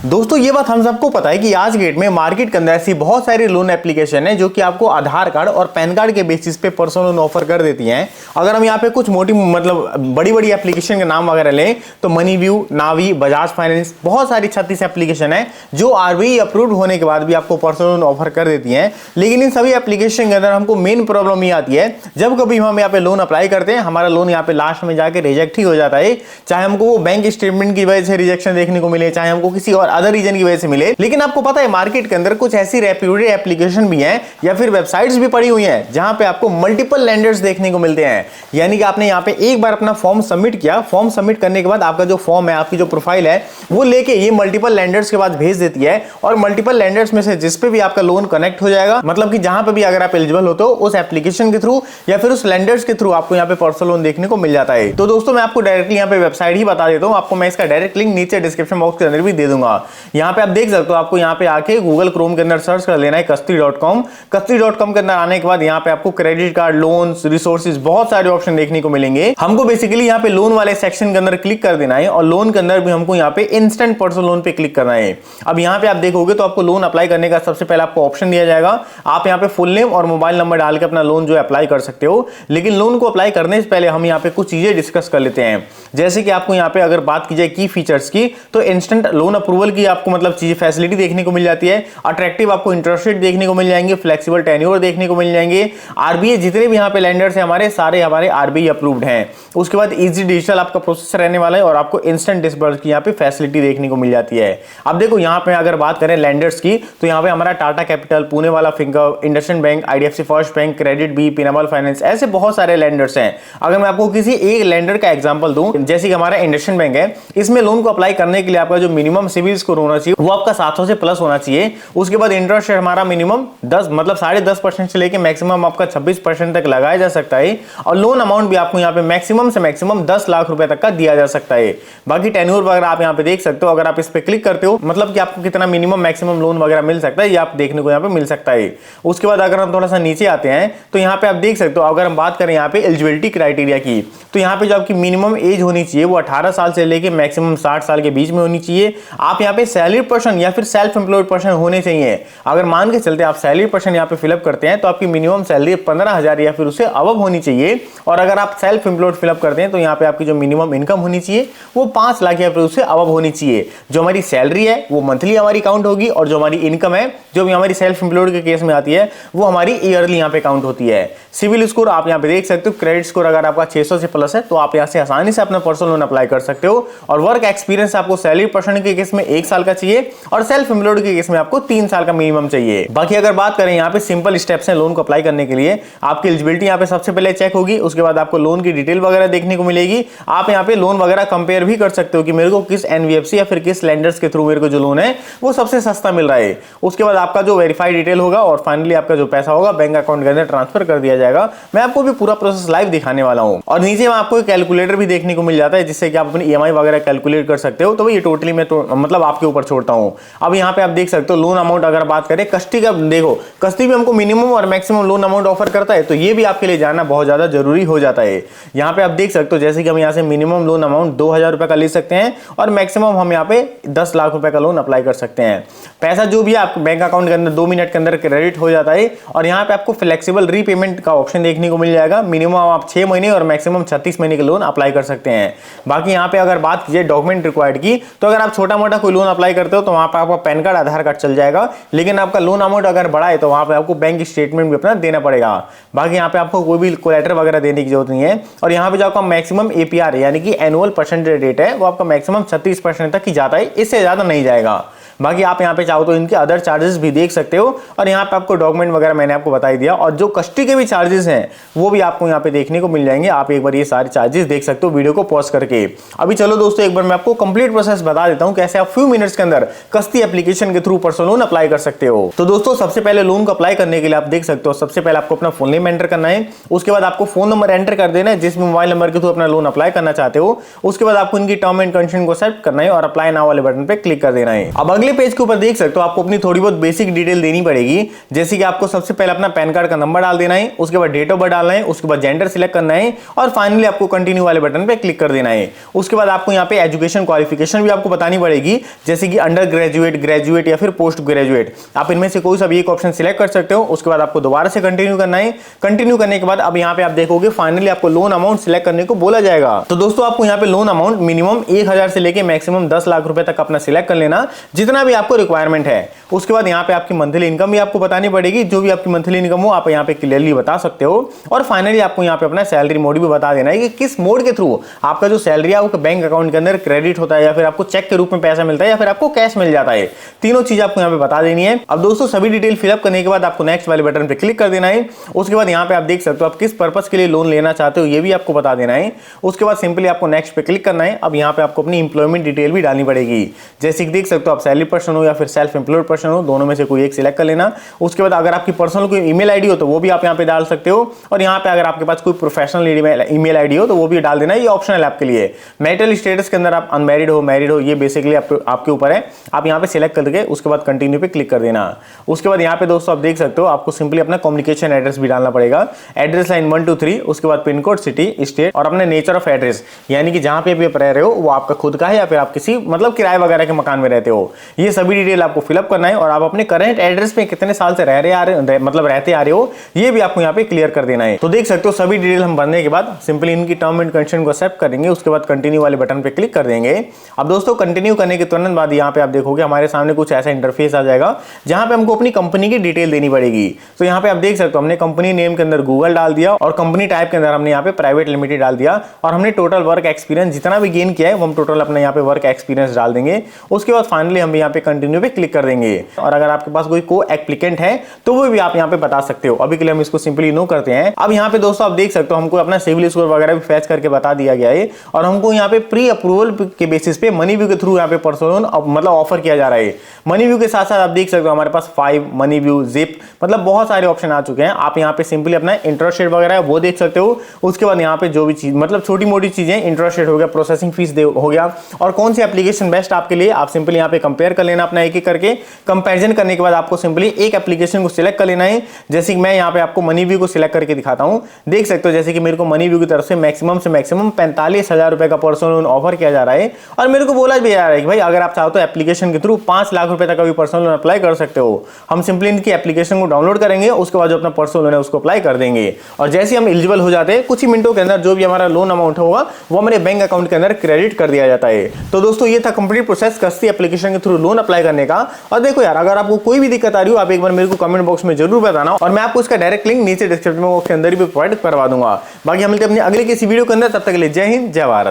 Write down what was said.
दोस्तों ये बात हम सबको पता है कि आज के डेट में मार्केट के अंदर ऐसी बहुत सारी लोन एप्लीकेशन है जो कि आपको आधार कार्ड और पैन कार्ड के बेसिस पे पर्सनल लोन ऑफर कर देती हैं। अगर हम यहाँ पे कुछ मोटी मतलब बड़ी बड़ी एप्लीकेशन के नाम वगैरह लें तो मनीव्यू, नावी, बजाज फाइनेंस, बहुत सारी 36 एप्लीकेशन है जो आरबीआई अप्रूव्ड होने के बाद भी आपको पर्सनल लोन ऑफर कर देती हैं। लेकिन इन सभी एप्लीकेशन के अंदर हमको मेन प्रॉब्लम ये आती है, जब कभी हम यहाँ पे लोन अप्लाई करते हैं हमारा लोन यहाँ पे लास्ट में जाके रिजेक्ट ही हो जाता है। चाहे हमको वो बैंक स्टेटमेंट की वजह से रिजेक्शन देखने को मिले, चाहे हमको किसी और अदर रीजन की वजह से मिले। लेकिन आपको पता है मार्केट के अंदर कुछ ऐसी रेप्यूटेड एप्लीकेशन भी हैं या फिर वेबसाइट्स भी पड़ी हुई हैं जहां पे आपको मल्टीपल लेंडर्स देखने को मिलते हैं। यानी कि आपने यहां पे एक बार अपना फॉर्म सबमिट किया, फॉर्म सबमिट करने के बाद आपका जो फॉर्म है, आपकी जो प्रोफाइल है, वो लेके ये मल्टीपल लेंडर्स के पास भेज देती है और मल्टीपल लेंडर्स में से जिस पे भी आपका लोन कनेक्ट हो जाएगा, मतलब कि जहां पे भी अगर आप एलिजिबल हो तो उस एप्लीकेशन के थ्रू या फिर उस लेंडर्स के थ्रू आपको यहाँ पे पर्सनल लोन देखने को मिल जाता है। तो दोस्तों मैं आपको डायरेक्टली यहाँ पे वेबसाइट ही बता देता हूँ, आपको मैं इसका डायरेक्ट लिंक नीचे डिस्क्रिप्शन बॉक्स के अंदर भी दे दूंगा। यहाँ पे आप देख सकते हो, आपको यहाँ पे आके गूगल क्रोम के अंदर सर्च कर लेना है कस्ती.com। कस्ती.com के अंदर आने के बाद यहाँ पे आपको क्रेडिट कार्ड, लोन्स, रिसोर्सेज, बहुत सारे ऑप्शन देखने को मिलेंगे। हमको बेसिकली यहाँ पे लोन वाले सेक्शन के अंदर क्लिक कर देना है और लोन के अंदर भी हमको यहाँ पे इंस्टेंट पर्सनल लोन पे क्लिक करना है। अब यहाँ पे आप देखोगे तो आपको लोन अप्लाई करने का सबसे पहले आपको ऑप्शन दिया जाएगा, आप यहाँ पे फुल नेम और मोबाइल नंबर डाल के अपना लोन जो है अप्लाई कर सकते हो। लेकिन लोन को अप्लाई करने से पहले हम यहाँ पे कुछ चीजें डिस्कस कर लेते हैं। जैसे कि आपको यहाँ पे अगर बात की जाए की फीचर्स की, तो इंस्टेंट लोन अप्रूवल की आपको मतलब चीजें फैसिलिटी देखने को मिल जाती है। अट्रैक्टिव आपको इंटरेस्ट रेट देखने को मिल जाएंगे, फ्लेक्सिबल टेन्योर देखने को मिल जाएंगे। आरबीआई जितने भी यहाँ पे लेंडर्स हैं हमारे, सारे हमारे आरबीआई अप्रूव्ड हैं। उसके बाद इजी डिजिटल आपका प्रोसेस रहने वाला है और आपको इंस्टेंट डिस्बर्स की यहाँ पे फैसिलिटी देखने को मिल जाती है। अब देखो यहाँ पे अगर बात करें लेंडर्स की, तो यहाँ पे हमारा टाटा कैपिटल, पुणे वाला फिंगर, IndusInd bank, IDFC first bank, credit bee, Piramal finance, ऐसे बहुत सारे लेंडर्स हैं। अगर मैं आपको किसी एक लेंडर का एग्जांपल दूं, जैसे कि हमारा इंडसइंड बैंक है, इसमें लोन को अप्लाई करने के लिए आपका जो मिनिमम सिविल स्कोर होना चाहिए वो आपका 700 से प्लस होना चाहिए। उसके बाद इंटरेस्ट रेट हमारा मिनिमम 10 मतलब 10.5% से लेके मैक्सिमम आपका 26% तक लगाया जा सकता है। और लोन अमाउंट भी आपको यहाँ पे मैक्सिमम से मैक्सिमम 10 लाख रुपए तक का दिया जा सकता है। बाकी टेन्योर वगैरह आप यहाँ पे देख सकते हो, अगर आप इस पे क्लिक करते हो मतलब कि आपको कितना मिनिमम मैक्सिमम लोन वगैरह मिल सकता है ये आप देखने को यहाँ पे मिल सकता है। उसके बाद अगर हम थोड़ा सा नीचे आते हैं तो यहाँ पे आप देख सकते हो, अगर हम बात करें यहाँ पे एलिजिबिलिटी क्राइटेरिया की, तो यहाँ पे जो आपकी मिनिमम एज होनी चाहिए वो 18 साल से लेके मैक्सिमम 60 साल के बीच में होनी चाहिए। आप यहाँ पे सैलरी पर्सन या फिर सेल्फ एम्प्लॉयड पर्सन होने चाहिए। अगर मान के चलते आप सैलरी पर्सन यहाँ पे फिलअप करते हैं तो आपकी मिनिमम सैलरी 15,000 या फिर उससे अबव होनी चाहिए। और अगर आप सेल्फ एम्प्लॉयड फिलअप करते हैं तो यहाँ पे आपकी जो मिनिमम इनकम होनी चाहिए वो 5 लाख या फिर उससे अबव होनी चाहिए। जो हमारी सैलरी है वो मंथली हमारी काउंट होगी और जो हमारी इनकम है जो भी हमारी सेल्फ एम्प्लॉयड के केस में आती है वो हमारी ईयरली यहाँ पे काउंट होती है। सिविल स्कोर आप यहाँ पे देख सकते हो, क्रेडिट स्कोर अगर आपका 600 से प्लस है तो आप यहाँ से आसानी से अपना पर्सनल लोन अप्लाई कर सकते हो। और वर्क एक्सपीरियंस आपको सैलरी पर्सन के केस में 1 साल का चाहिए और सेल्फ एम्प्लॉयड के केस में आपको 3 साल का मिनिमम चाहिए। बाकी अगर बात करें यहाँ पे सिंपल स्टेप्स हैं लोन को अप्लाई करने के लिए, आपकी एलिजिबिलिटी यहाँ पे सबसे पहले चेक होगी। उसके बाद आपको लोन की डिटेल वगैरह देखने को मिलेगी। आप यहाँ पे लोन वगैरह कंपेयर भी कर सकते हो कि मेरे को किस एनबीएफसी या फिर किस लेंडर्स के थ्रू मेरे को जो लोन है वो सबसे सस्ता मिल रहा है। उसके बाद आपका जो वेरीफाइड डिटेल होगा और फाइनली आपका जो पैसा होगा बैंक अकाउंट के अंदर ट्रांसफर कर दिया जाएगा। मैं आपको भी पूरा प्रोसेस लाइव दिखाने वाला हूँ। और नीचे में आपको कैलकुलेटर भी देखने को मिल जाता है जिससे कि आप अपनी ईएमआई वगैरह कैलकुलेट कर सकते हो। तो ये टोटली मैं मतलब आपके ऊपर छोड़ता हूँ। अब यहाँ पे आप देख सकते हो लोन अमाउंट अगर बात करें कस्टी का, देखो कस्टी भी हमको मिनिमम और मैक्सिमम लोन अमाउंट ऑफर करता है, तो ये भी आपके लिए जानना बहुत ज्यादा जरूरी हो जाता है। यहाँ पे आप देख सकते हो जैसे कि हम यहाँ से मिनिमम लोन अमाउंट 2,000 रुपए का ले सकते हैं और मैक्सिमम हम यहाँ पे 10 लाख रुपए का लोन अप्लाई कर सकते हैं। पैसा जो भी आपके बैंक अकाउंट के अंदर 2 मिनट के अंदर क्रेडिट हो जाता है। और यहाँ पे आपको फ्लेक्सिबल रीपेमेंट का ऑप्शन देखने को मिल जाएगा। मिनिमम आप 6 महीने और मैक्सिमम 36 महीने के लोन अप्लाई कर सकते हैं। बाकी यहाँ पे अगर बात कीजिए डॉक्यूमेंट रिक्वायर्ड की, तो अगर आप छोटा मोटा कोई लोन अप्लाई करते हो तो वहां पे आपका पैन कार्ड, आधार कार्ड चल जाएगा। लेकिन आपका लोन अमाउंट अगर बड़ा है तो वहां पे आपको बैंक स्टेटमेंट भी अपना देना पड़ेगा। बाकी यहाँ पे आपको कोई भी कोलेटर वगैरह देने की जरूरत नहीं है। और यहाँ पे जो आपका मैक्सिमम एपीआर यानी कि एनुअल परसेंटेज रेट है वो आपका मैक्सिमम 36% तक ही जाता है, इससे ज्यादा नहीं जाएगा। बाकी आप यहाँ पे चाहो तो इनके अदर चार्जेस भी देख सकते हो। और यहाँ पे आपको डॉक्यूमेंट वगैरह मैंने आपको बता ही दिया। और जो कस्टडी के भी चार्जेस हैं वो भी आपको यहाँ पे देखने को मिल जाएंगे। आप एक बार ये सारे चार्जेस देख सकते हो वीडियो को पॉज करके। अभी चलो दोस्तों एक बार मैं आपको कंप्लीट प्रोसेस बता देता हूँ कैसे आप फ्यू मिनट्स के अंदर कस्ती एप्लीकेशन के थ्रू पर्सनल लोन अप्लाई कर सकते हो। तो दोस्तों सबसे पहले लोन को अप्लाई करने के लिए आप देख सकते हो सबसे पहले आपको अपना फुल नेम एंटर करना है। उसके बाद आपको फोन नंबर एंटर कर देना है जिस मोबाइल नंबर के थ्रू अपना लोन अप्लाई करना चाहते हो। उसके बाद आपको इनकी टर्म एंड कंडीशन को एक्सेप्ट करना है और अप्लाई नाउ वाले बटन पे क्लिक कर देना है। अब अगले पहले पेज के ऊपर देख सकते हो आपको अपनी थोड़ी बहुत बेसिक डिटेल देनी पड़ेगी, जैसे कि आपको सबसे पहले अपना पैन कार्ड का नंबर डाल देना है, उसके बाद डेट ऑफ बर्थ डालना है, उसके बाद जेंडर सिलेक्ट करना है और फाइनली आपको कंटिन्यू वाले बटन पे क्लिक कर देना है। उसके बाद आपको यहाँ पे एजुकेशन क्वालिफिकेशन भी आपको बतानी पड़ेगी, जैसे कि अंडर ग्रेजुएट, ग्रेजुएट या फिर पोस्ट ग्रेजुएट, आप इनमें से कोई सा भी एक ऑप्शन सिलेक्ट कर सकते हो। उसके बाद आपको दोबारा से कंटिन्यू करना है। कंटिन्यू करने के बाद अब यहाँ पे आप देखोगे फाइनली आपको लोन अमाउंट सिलेक्ट करने को बोला जाएगा। तो दोस्तों आपको यहाँ पे लोन अमाउंट मिनिमम 1000 से लेके मैक्सिमम 10 लाख रुपए तक अपना सिलेक्ट कर लेना, जितना भी आपको रिक्वायरमेंट है। उसके बाद यहाँ पे आपकी मंथली इनकम भी आपको बतानी पड़ेगी, जो भी आपकी मंथली इनकम हो आप यहाँ पे क्लियरली बता सकते हो। और फाइनली आपको यहाँ पे अपना सैलरी मोड भी बता देना है कि किस मोड के थ्रू आपका जो सैलरी है वो बैंक अकाउंट के अंदर क्रेडिट होता है, या फिर आपको चेक के रूप में पैसा मिलता है, या फिर आपको कैश मिल जाता है। तीनों चीज आपको यहाँ पे बता देनी है। अब दोस्तों सभी डिटेल फिलअप करने के बाद आपको नेक्स्ट वाले बटन पे क्लिक कर देना है। उसके बाद यहाँ पे आप देख सकते हो आप किस पर्पस के लिए लोन लेना चाहते हो ये भी आपको बता देना है। उसके बाद सिंपली आपको नेक्स्ट पे क्लिक करना है। अब यहाँ पे आपको अपनी इंप्लॉयमेंट डिटेल भी डालनी पड़ेगी, जैसे कि देख सकते हो आप सैलरी पर्सन हो या फिर सेल्फ एम्प्लॉयड पर्सन हो, दोनों में से कोई एक सिलेक्ट कर लेना। उसके बाद अगर आपकी पर्सनल कोई ईमेल आईडी हो तो वो भी आप यहाँ पे डाल सकते हो, और यहाँ पे अगर आपके पास कोई प्रोफेशनल ईमेल आईडी हो तो वो भी डाल देना, ये ऑप्शनल है आपके लिए। मैरिटल स्टेटस के अंदर आप अनमैरिड हो, मैरिड हो, ये बेसिकली आपके ऊपर है। आप यहाँ पे सिलेक्ट करके उसके बाद कंटिन्यू पे क्लिक कर देना। उसके बाद यहाँ पे दोस्तों आप देख सकते हो आपको सिंपली अपना कम्युनिकेशन एड्रेस भी डालना पड़ेगा, एड्रेस लाइन 1 2 3, उसके बाद पिन कोड, सिटी, स्टेट और अपने नेचर ऑफ एड्रेस, यानी कि जहां पे आप रह रहे हो वो आपका खुद का है या फिर आप किसी मतलब किराए वगैरह के मकान में रहते हो। ये सभी डिटेल आपको फिलअप करना है, और आप अपने करंट एड्रेस पे कितने साल से रहते आ रहे हो ये भी आपको यहाँ पे क्लियर कर देना है। तो देख सकते हो सभी डिटेल हम भरने के बाद सिंपली इनकी टर्म एंड कंडीशन को एक्सेप्ट करेंगे, उसके बाद कंटिन्यू वाले बटन पे क्लिक कर देंगे। अब दोस्तों कंटिन्यू करने के तुरंत बाद यहाँ पे आप देखोगे हमारे सामने कुछ ऐसा इंटरफेस आ जाएगा, जहां पे हमको अपनी कंपनी की डिटेल देनी पड़ेगी। तो यहाँ पे आप देख सकते हो हमने कंपनी नेम के अंदर गूगल डाल दिया, और कंपनी टाइप के अंदर हमने यहाँ पे प्राइवेट लिमिटेड डाल दिया, और हमने टोटल वर्क एक्सपीरियंस जितना भी गेन किया है वो हम टोटल अपने यहाँ पे वर्क एक्सपीरियंस डाल देंगे। उसके बाद फाइनली हम यहाँ पे कंटिन्यू पे क्लिक कर देंगे, और अगर आपके पास कोई को एप्लीकेंट है तो वो भी आप यहाँ पे बता सकते हो। अभी के लिए हम इसको सिंपली नो करते हैं। अब यहाँ पे दोस्तों आप देख सकते हो हमको अपना सिविल स्कोर वगैरह भी फैच करके बता दिया गया है, और हमको यहाँ पे प्री अप्रूवल के बेसिस पे मनी व्यू के थ्रू यहाँ पे पर्सनल लोन मतलब ऑफर किया जा रहा है। मनी व्यू के साथ साथ आप देख सकते हो हमारे पास 5 मनी व्यू, जिप, मतलब बहुत सारे ऑप्शन आ चुके हैं। आप यहाँ पे सिंपली अपना इंटरेस्ट रेट वगैरह वो देख सकते हो। उसके बाद यहाँ पे जो भी चीज मतलब छोटी मोटी चीजें, इंटरेस्ट रेट हो गया, प्रोसेसिंग फीस हो गया, और कौन सी एप्लीकेशन बेस्ट आपके लिए, आप सिंपली यहाँ पे कंपेयर कर लेना अपना एक एक करके। कंपैरिजन करने के बाद आपको सिंपली एक एप्लीकेशन को सिलेक्ट कर लेना है, जैसे कि मैं यहाँ पे आपको मनी व्यू को सिलेक्ट करके दिखाता हूँ। देख सकते हो जैसे कि मेरे को मनी व्यू की तरफ से मैक्सिमम 45,000 रुपए का पर्सनल लोन ऑफर किया जा रहा है, और मेरे को बोला भी जा रहा है कि भाई अगर आप चाहो तो एप्लीकेशन के थ्रू 5 लाख रुपए तक का भी पर्सनल लोन अप्लाई कर सकते हो। हम सिंपली इनकी एप्लीकेशन को डाउनलोड करेंगे, उसके बाद जो अपना पर्सनल लोन है उसको अप्लाई कर देंगे, और जैसे हम एलिजिबल हो जाते हैं कुछ ही मिनटों के अंदर जो भी हमारा लोन अमाउंट होगा वो हमारे बैंक अकाउंट के अंदर क्रेडिट कर दिया जाता है। तो दोस्तों ये था कंप्लीट प्रोसेस कस्ती एप्लीकेशन के थ्रू लोन अप्लाई करने का। और देखो यार, अगर आपको कोई भी दिक्कत आ रही हो आप एक बार मेरे को कमेंट बॉक्स में जरूर बताना, और मैं आपको इसका डायरेक्ट लिंक नीचे डिस्क्रिप्शन बॉक्स के अंदर भी प्रोवाइड करवा दूंगा। बाकी हम मिलते हैं अपनी अगले किसी वीडियो के अंदर, तब तक के लिए जय हिंद, जय भारत।